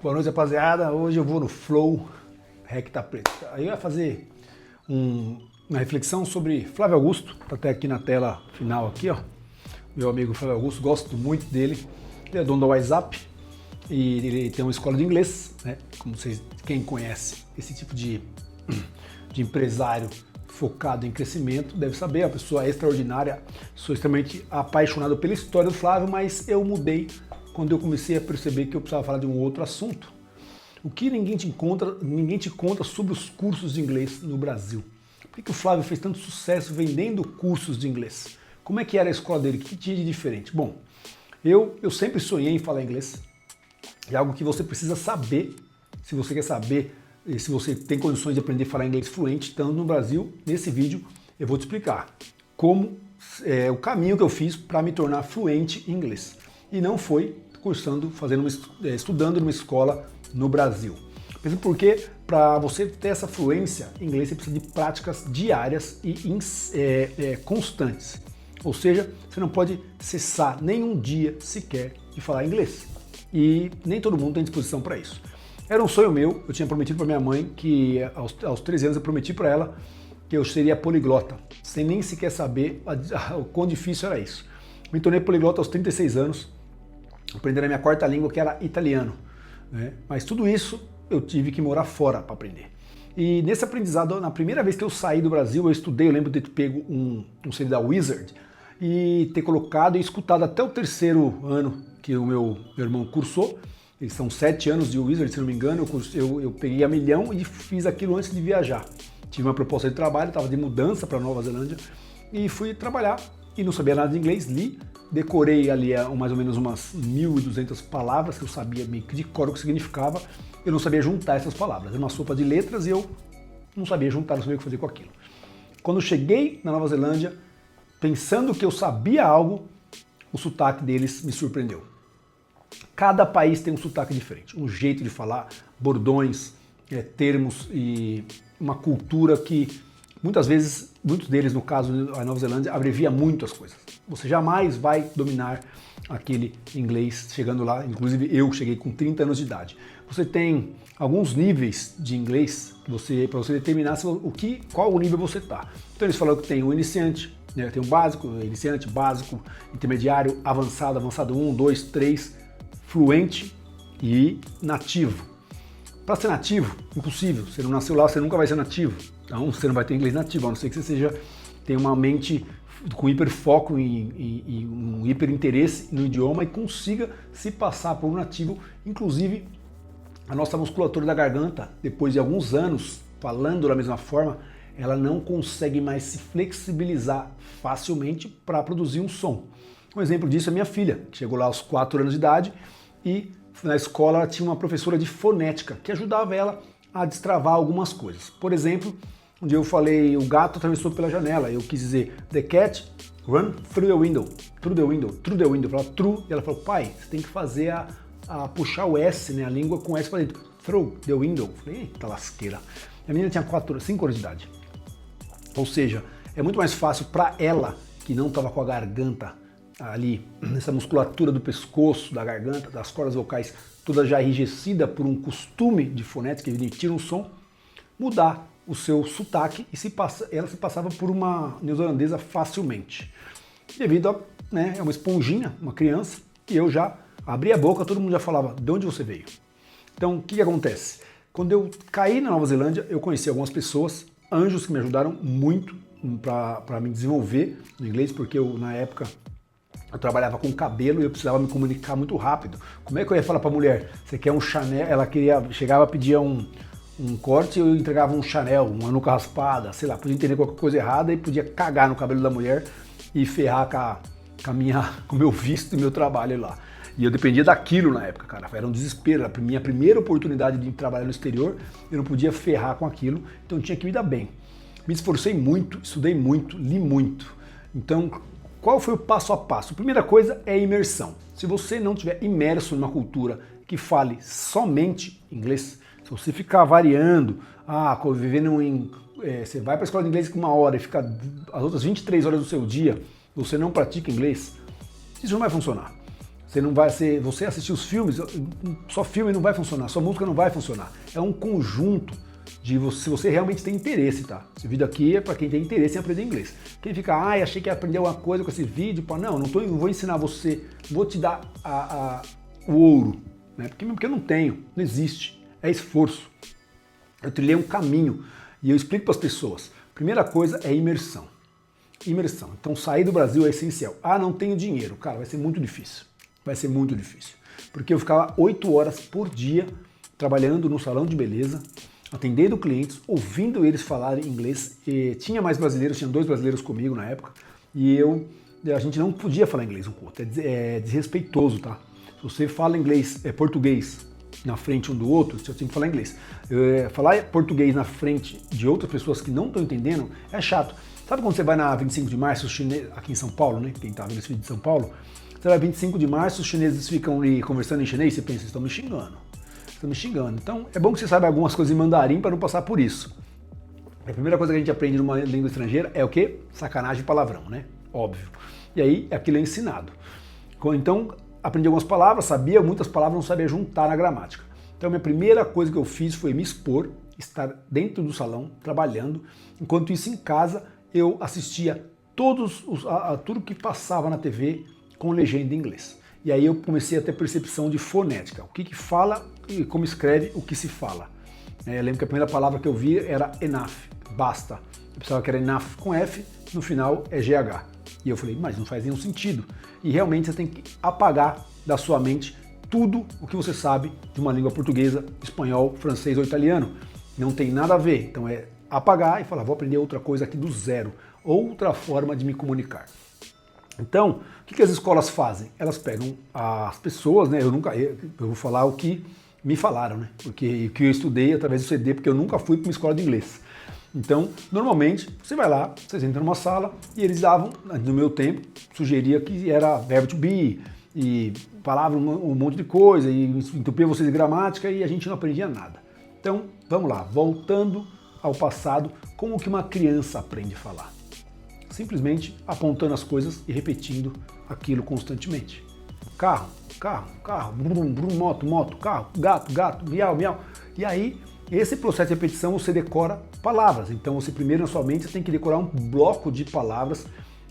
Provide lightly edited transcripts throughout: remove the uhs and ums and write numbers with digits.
Boa noite, rapaziada. Hoje eu vou no Flow Recta Preta. Aí eu ia fazer uma reflexão sobre Flávio Augusto. Tá até aqui na tela final aqui, ó. Meu amigo Flávio Augusto, gosto muito dele. Ele é dono da WhatsApp e ele tem uma escola de inglês, né? Como vocês, quem conhece esse tipo de empresário focado em crescimento deve saber, a pessoa é extraordinária. Sou extremamente apaixonado pela história do Flávio, mas eu mudei quando eu comecei a perceber que eu precisava falar de um outro assunto. O que ninguém te conta sobre os cursos de inglês no Brasil. Por que o Flávio fez tanto sucesso vendendo cursos de inglês? Como é que era a escola dele? O que tinha de diferente? Bom, eu sempre sonhei em falar inglês. É algo que você precisa saber, se você quer saber, se você tem condições de aprender a falar inglês fluente, estando no Brasil. Nesse vídeo eu vou te explicar como o caminho que eu fiz para me tornar fluente em inglês. E não foi estudando numa escola no Brasil. Mesmo porque, para você ter essa fluência em inglês, você precisa de práticas diárias e constantes. Ou seja, você não pode cessar nenhum dia sequer de falar inglês. E nem todo mundo tem disposição para isso. Era um sonho meu, eu tinha prometido para minha mãe que aos 13 anos eu prometi para ela que eu seria poliglota, sem nem sequer saber o quão difícil era isso. Me tornei poliglota aos 36 anos, aprendi a minha quarta língua, que era italiano, né? Mas tudo isso eu tive que morar fora para aprender. E nesse aprendizado, na primeira vez que eu saí do Brasil, eu estudei, eu lembro de ter pego um CD da Wizard e ter colocado e escutado até o terceiro ano que o meu irmão cursou. Eles são 7 anos de Wizard, se não me engano. Eu peguei a milhão e fiz aquilo antes de viajar. Tive uma proposta de trabalho, estava de mudança para Nova Zelândia e fui trabalhar. E não sabia nada de inglês, li, decorei ali mais ou menos umas 1.200 palavras que eu sabia meio que de cor o que significava. Eu não sabia juntar essas palavras, era uma sopa de letras e eu não sabia juntar, não sabia o que fazer com aquilo. Quando eu cheguei na Nova Zelândia, pensando que eu sabia algo, o sotaque deles me surpreendeu. Cada país tem um sotaque diferente, um jeito de falar, bordões, termos e uma cultura que muitas vezes, muitos deles, no caso da Nova Zelândia, abrevia muito as coisas. Você jamais vai dominar aquele inglês chegando lá, inclusive eu cheguei com 30 anos de idade. Você tem alguns níveis de inglês para você determinar qual o nível você está. Então eles falaram que tem o iniciante, né, tem o básico, iniciante, básico, intermediário, avançado, avançado 1, 2, 3, fluente e nativo. Para ser nativo, impossível. Você não nasceu lá, você nunca vai ser nativo. Então você não vai ter inglês nativo, a não ser que você tenha uma mente com hiperfoco e um hiperinteresse no idioma e consiga se passar por um nativo. Inclusive, a nossa musculatura da garganta, depois de alguns anos falando da mesma forma, ela não consegue mais se flexibilizar facilmente para produzir um som. Um exemplo disso é minha filha, que chegou lá aos 4 anos de idade e na escola ela tinha uma professora de fonética que ajudava ela a destravar algumas coisas. Por exemplo, um dia eu falei, o gato atravessou pela janela. Eu quis dizer, the cat run through the window, through the window, through the window. Eu falava, through, e ela falou, pai, você tem que fazer puxar o S, né, a língua com o S para dentro. Through the window. Eu falei, eita lasqueira. A menina tinha 5 anos de idade. Ou seja, é muito mais fácil para ela, que não estava com a garganta ali, nessa musculatura do pescoço, da garganta, das cordas vocais, toda já enrijecida por um costume de fonética, emitir um som, mudar o seu sotaque e ela se passava por uma neozelandesa facilmente. Devido a, né, é uma esponjinha, uma criança, e eu já abri a boca, todo mundo já falava, de onde você veio? Então, o que acontece? Quando eu caí na Nova Zelândia, eu conheci algumas pessoas, anjos que me ajudaram muito para me desenvolver no inglês, porque na época eu trabalhava com cabelo e eu precisava me comunicar muito rápido. Como é que eu ia falar para a mulher? Você quer um Chanel? Ela chegava a pedir um corte e eu entregava um Chanel, uma nuca raspada, sei lá, podia entender qualquer coisa errada e podia cagar no cabelo da mulher e ferrar com o meu visto e meu trabalho lá. E eu dependia daquilo na época, cara. Era um desespero. Era a minha primeira oportunidade de trabalhar no exterior, eu não podia ferrar com aquilo, então eu tinha que me dar bem. Me esforcei muito, estudei muito, li muito. Então, qual foi o passo a passo? A primeira coisa é a imersão. Se você não estiver imerso numa cultura que fale somente inglês, se você ficar variando, você vai para a escola de inglês com 1 hora e fica as outras 23 horas do seu dia, você não pratica inglês, isso não vai funcionar. Você não vai ser, você assistir os filmes, só filme não vai funcionar, só música não vai funcionar. É um conjunto de você, se você realmente tem interesse, tá? Esse vídeo aqui é para quem tem interesse em aprender inglês. Quem fica, achei que ia aprender alguma coisa com esse vídeo, não vou ensinar você, vou te dar o ouro, né? Porque eu não tenho, não existe, é esforço. Eu trilhei um caminho e eu explico para as pessoas. Primeira coisa é imersão. Imersão. Então sair do Brasil é essencial. Não tenho dinheiro. Cara, vai ser muito difícil. Vai ser muito difícil. Porque eu ficava 8 horas por dia trabalhando no salão de beleza, atendendo clientes, ouvindo eles falarem inglês. E tinha mais brasileiros, tinha 2 brasileiros comigo na época, e a gente não podia falar inglês um com o outro. É desrespeitoso, tá? Se você fala inglês, português na frente um do outro, você tem que falar inglês. Falar português na frente de outras pessoas que não estão entendendo é chato. Sabe quando você vai na 25 de março, aqui em São Paulo, né? Quem tá vendo esse vídeo de São Paulo, você vai 25 de março, os chineses ficam ali conversando em chinês, você pensa, vocês estão me xingando. Estão me xingando. Então, é bom que você saiba algumas coisas em mandarim para não passar por isso. A primeira coisa que a gente aprende numa língua estrangeira é o quê? Sacanagem e palavrão, né? Óbvio. E aí, aquilo é ensinado. Então, aprendi algumas palavras, sabia muitas palavras, não sabia juntar na gramática. Então, a minha primeira coisa que eu fiz foi me expor, estar dentro do salão, trabalhando. Enquanto isso, em casa, eu assistia tudo que passava na TV com legenda em inglês. E aí eu comecei a ter percepção de fonética, o que fala e como escreve o que se fala. Eu lembro que a primeira palavra que eu vi era enough, basta. Eu pensava que era enough com F, no final é GH. E eu falei, mas não faz nenhum sentido. E realmente você tem que apagar da sua mente tudo o que você sabe de uma língua portuguesa, espanhol, francês ou italiano. Não tem nada a ver. Então é apagar e falar, vou aprender outra coisa aqui do zero, outra forma de me comunicar. Então, o que as escolas fazem? Elas pegam as pessoas, né? Eu vou falar o que me falaram, né? Porque o que eu estudei através do CD, porque eu nunca fui para uma escola de inglês. Então, normalmente, você vai lá, vocês entram numa sala e eles davam, no meu tempo, sugeria que era verbo to be e falava um monte de coisa e entupia vocês de gramática e a gente não aprendia nada. Então, vamos lá, voltando ao passado, como que uma criança aprende a falar? Simplesmente apontando as coisas e repetindo aquilo constantemente. Carro, carro, carro, brum, brum, moto, moto, carro, gato, gato, miau, miau. E aí, esse processo de repetição você decora palavras. Então você primeiro na sua mente você tem que decorar um bloco de palavras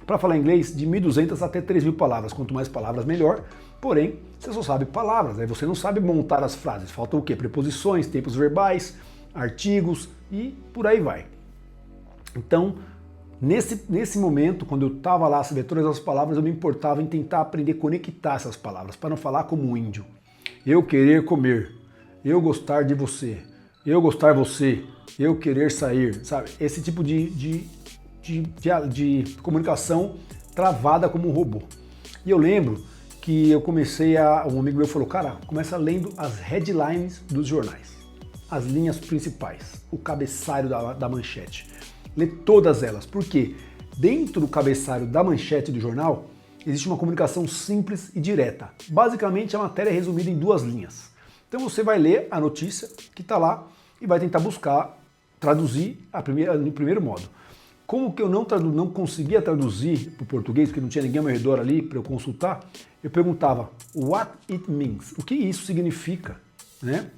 para falar inglês de 1.200 até 3.000 palavras. Quanto mais palavras, melhor. Porém, você só sabe palavras, aí você não sabe montar as frases. Faltam o quê? Preposições, tempos verbais, artigos e por aí vai. Então, nesse momento, quando eu estava lá, sabia todas as palavras, eu me importava em tentar aprender a conectar essas palavras, para não falar como um índio. Eu querer comer, eu gostar de você, eu gostar de você, eu querer sair, sabe? Esse tipo de comunicação travada como um robô. E eu lembro que eu um amigo meu falou, cara, começa lendo as headlines dos jornais, as linhas principais, o cabeçalho da manchete. Lê todas elas, porque dentro do cabeçalho da manchete do jornal existe uma comunicação simples e direta. Basicamente a matéria é resumida em 2 linhas. Então você vai ler a notícia que está lá e vai tentar buscar traduzir no primeiro modo. Como que eu não conseguia traduzir para o português, porque não tinha ninguém ao meu redor ali para eu consultar, eu perguntava what it means, o que isso significa, né?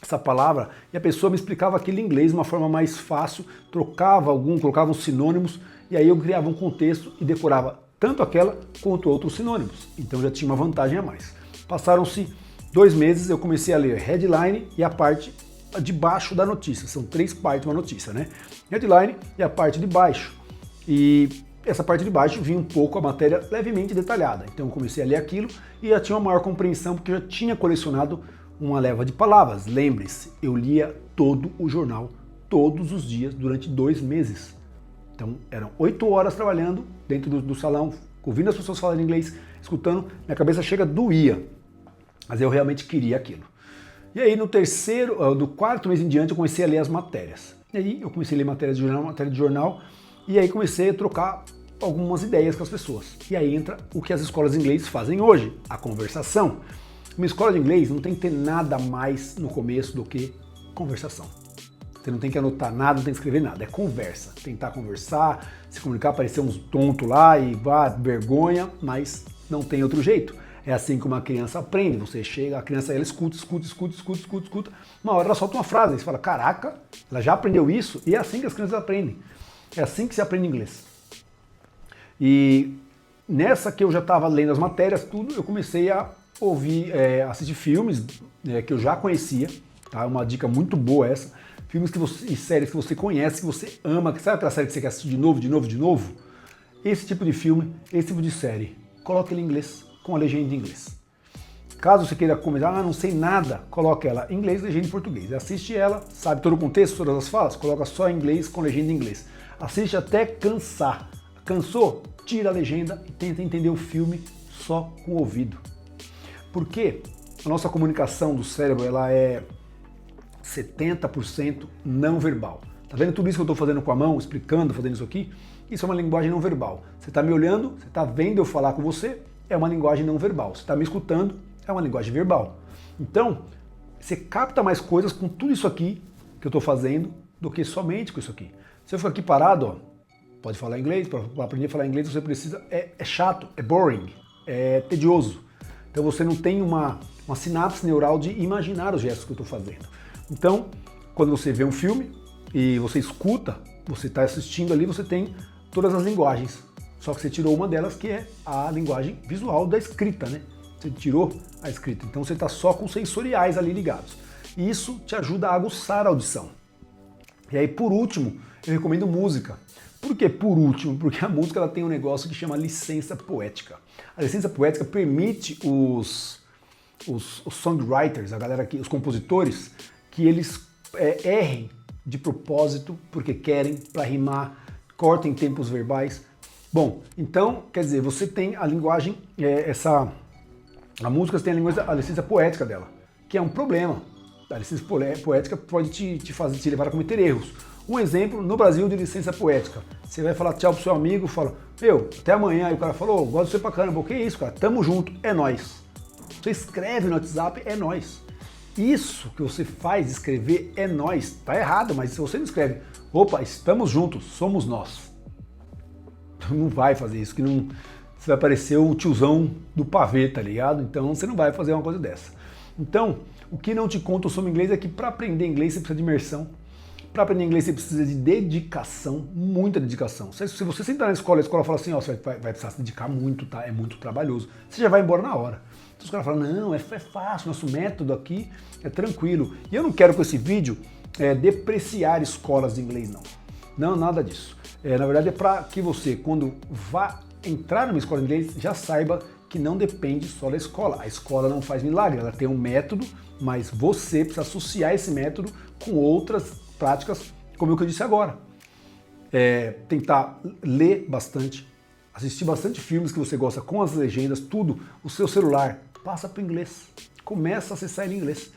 Essa palavra, e a pessoa me explicava aquilo em inglês de uma forma mais fácil, colocava uns sinônimos, e aí eu criava um contexto e decorava tanto aquela quanto outros sinônimos. Então já tinha uma vantagem a mais. Passaram-se 2 meses, eu comecei a ler headline e a parte de baixo da notícia. São 3 partes de uma notícia, né? Headline e a parte de baixo. E essa parte de baixo vinha um pouco a matéria levemente detalhada. Então eu comecei a ler aquilo e já tinha uma maior compreensão, porque eu já tinha colecionado uma leva de palavras. Lembre-se, eu lia todo o jornal, todos os dias, durante 2 meses. Então, eram 8 horas trabalhando dentro do salão, ouvindo as pessoas falarem inglês, escutando, minha cabeça doía. Mas eu realmente queria aquilo. E aí, do 4º mês em diante, eu comecei a ler as matérias. E aí, eu comecei a ler matéria de jornal, e aí comecei a trocar algumas ideias com as pessoas. E aí entra o que as escolas de inglês fazem hoje, a conversação. Uma escola de inglês não tem que ter nada mais no começo do que conversação. Você não tem que anotar nada, não tem que escrever nada, é conversa. Tentar conversar, se comunicar, parecer uns tontos lá e vergonha, mas não tem outro jeito. É assim que uma criança aprende. Você chega, a criança ela escuta, uma hora ela solta uma frase, e você fala, caraca, ela já aprendeu isso? E é assim que as crianças aprendem. É assim que se aprende inglês. E nessa que eu já estava lendo as matérias, tudo, eu comecei a assistir filmes que eu já conhecia, tá? Uma dica muito boa essa. Filmes e séries que você conhece, que você ama, que sabe aquela série que você quer assistir de novo? Esse tipo de filme, esse tipo de série, coloque ele em inglês, com a legenda em inglês. Caso você queira começar, não sei nada, coloque ela em inglês, legenda em português. Assiste ela, sabe todo o contexto, todas as falas, coloca só em inglês com legenda em inglês. Assiste até cansar. Cansou? Tira a legenda e tenta entender o filme só com o ouvido. Porque a nossa comunicação do cérebro ela é 70% não verbal. Tá vendo tudo isso que eu estou fazendo com a mão, explicando, fazendo isso aqui? Isso é uma linguagem não verbal. Você está me olhando, você está vendo eu falar com você, é uma linguagem não verbal. Você está me escutando, é uma linguagem verbal. Então, você capta mais coisas com tudo isso aqui que eu estou fazendo do que somente com isso aqui. Se eu ficar aqui parado, ó, pode falar inglês, para aprender a falar inglês você precisa, é chato, é boring, é tedioso. Então você não tem uma sinapse neural de imaginar os gestos que eu estou fazendo. Então, quando você vê um filme e você escuta, você está assistindo ali, você tem todas as linguagens. Só que você tirou uma delas, que é a linguagem visual da escrita, né? Você tirou a escrita. Então você está só com sensoriais ali ligados. E isso te ajuda a aguçar a audição. E aí, por último, eu recomendo música. Por que por último? Porque a música ela tem um negócio que chama licença poética. A licença poética permite os songwriters, a galera aqui, os compositores, que eles errem de propósito porque querem para rimar, cortem tempos verbais. Bom, então, quer dizer, você tem a linguagem, a música tem a licença poética dela, que é um problema. A licença poética pode te levar a cometer erros. Um exemplo, no Brasil, de licença poética. Você vai falar tchau pro seu amigo, fala, até amanhã. Aí o cara falou, gosto de você pra caramba. O que é isso, cara? Tamo junto, é nóis. Você escreve no WhatsApp, é nóis. Isso que você faz, escrever, é nóis. Tá errado, mas se você não escreve, opa, estamos juntos, somos nós. Não vai fazer isso, que não... Você vai parecer o tiozão do pavê, tá ligado? Então você não vai fazer uma coisa dessa. Então, o que não te contam sobre inglês é que para aprender inglês você precisa de imersão. Para aprender inglês você precisa de dedicação, muita dedicação. Se você sentar na escola, a escola fala assim, ó, você vai precisar se dedicar muito, tá? É muito trabalhoso. Você já vai embora na hora. Então os caras falam, não, é fácil, nosso método aqui é tranquilo. E eu não quero com esse vídeo depreciar escolas de inglês, não. Não, nada disso. Na verdade é para que você, quando vá entrar numa escola de inglês, já saiba que não depende só da escola. A escola não faz milagre, ela tem um método, mas você precisa associar esse método com outras práticas, como o que eu disse agora. Tentar ler bastante, assistir bastante filmes que você gosta com as legendas, tudo, o seu celular, passa para o inglês. Começa a acessar ele em inglês.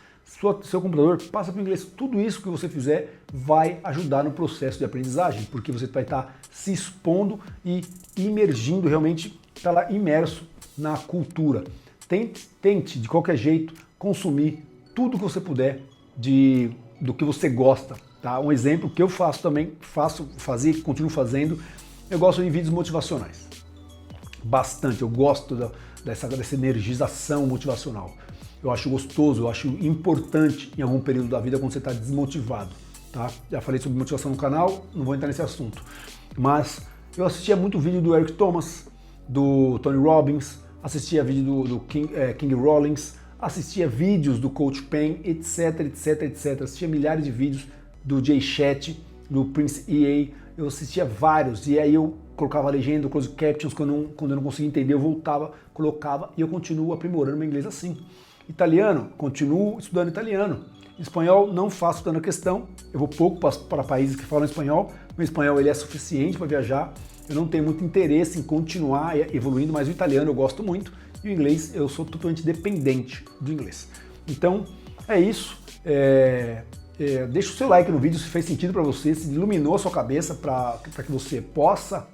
Seu computador, passa para o inglês. Tudo isso que você fizer vai ajudar no processo de aprendizagem, porque você vai estar se expondo e imergindo, realmente estar lá imerso na cultura. Tente, de qualquer jeito, consumir tudo que você puder do que você gosta. Tá? Um exemplo que eu faço também, continuo fazendo, eu gosto de vídeos motivacionais. Bastante, eu gosto dessa energização motivacional. Eu acho gostoso, eu acho importante em algum período da vida quando você está desmotivado. Tá? Já falei sobre motivação no canal, não vou entrar nesse assunto. Mas eu assistia muito vídeo do Eric Thomas, do Tony Robbins, assistia vídeo do King Rollins, assistia vídeos do Coach Pen, etc. Assistia milhares de vídeos do Jay Shetty, do Prince EA, eu assistia vários, e aí eu colocava a legenda, closed captions, quando eu não conseguia entender, eu voltava, colocava, e eu continuo aprimorando meu inglês assim. Italiano, continuo estudando italiano. Espanhol, não faço tanta questão, eu vou pouco para países que falam espanhol, meu espanhol ele é suficiente para viajar, eu não tenho muito interesse em continuar evoluindo, mas o italiano eu gosto muito, e o inglês eu sou totalmente dependente do inglês. Então, é isso. Deixa o seu like no vídeo se fez sentido para você, se iluminou a sua cabeça para que você possa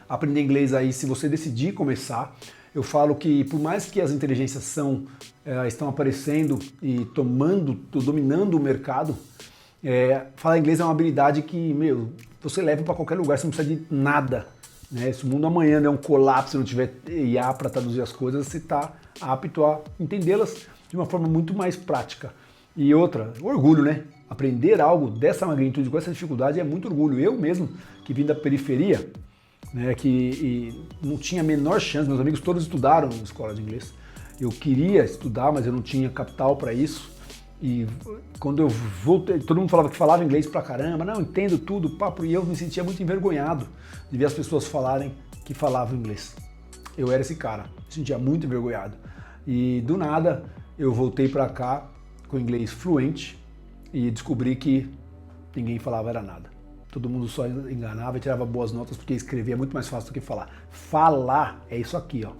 aprender inglês aí se você decidir começar. Eu falo que por mais que as inteligências estão aparecendo e dominando o mercado, falar inglês é uma habilidade que, você leva para qualquer lugar, você não precisa de nada né? Se o mundo amanhã der um colapso e não tiver IA para traduzir as coisas, você está apto a entendê-las de uma forma muito mais prática. E outra, orgulho, né? Aprender algo dessa magnitude, com essa dificuldade, é muito orgulho. Eu mesmo, que vim da periferia, né, que não tinha a menor chance, meus amigos todos estudaram na escola de inglês. Eu queria estudar, mas eu não tinha capital para isso. E quando eu voltei, todo mundo falava que falava inglês pra caramba, não, entendo tudo, papo, e eu me sentia muito envergonhado de ver as pessoas falarem que falavam inglês. Eu era esse cara, me sentia muito envergonhado. E do nada eu voltei pra cá com inglês fluente e descobri que ninguém falava era nada. Todo mundo só enganava e tirava boas notas porque escrever é muito mais fácil do que falar. Falar é isso aqui, ó.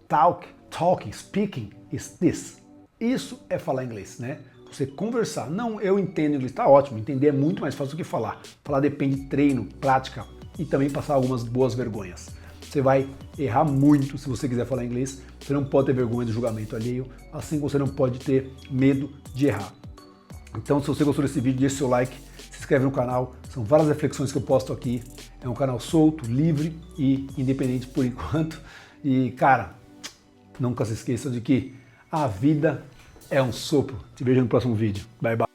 Talking, speaking is this. Isso é falar inglês, né? Você conversar. Não, eu entendo inglês, tá ótimo. Entender é muito mais fácil do que falar. Falar depende de treino, prática e também passar algumas boas vergonhas. Você vai errar muito se você quiser falar inglês. Você não pode ter vergonha do julgamento alheio, assim como você não pode ter medo de errar. Então, se você gostou desse vídeo, deixe seu like, se inscreve no canal. São várias reflexões que eu posto aqui. É um canal solto, livre e independente por enquanto. E, cara, nunca se esqueça de que a vida é um sopro. Te vejo no próximo vídeo. Bye, bye.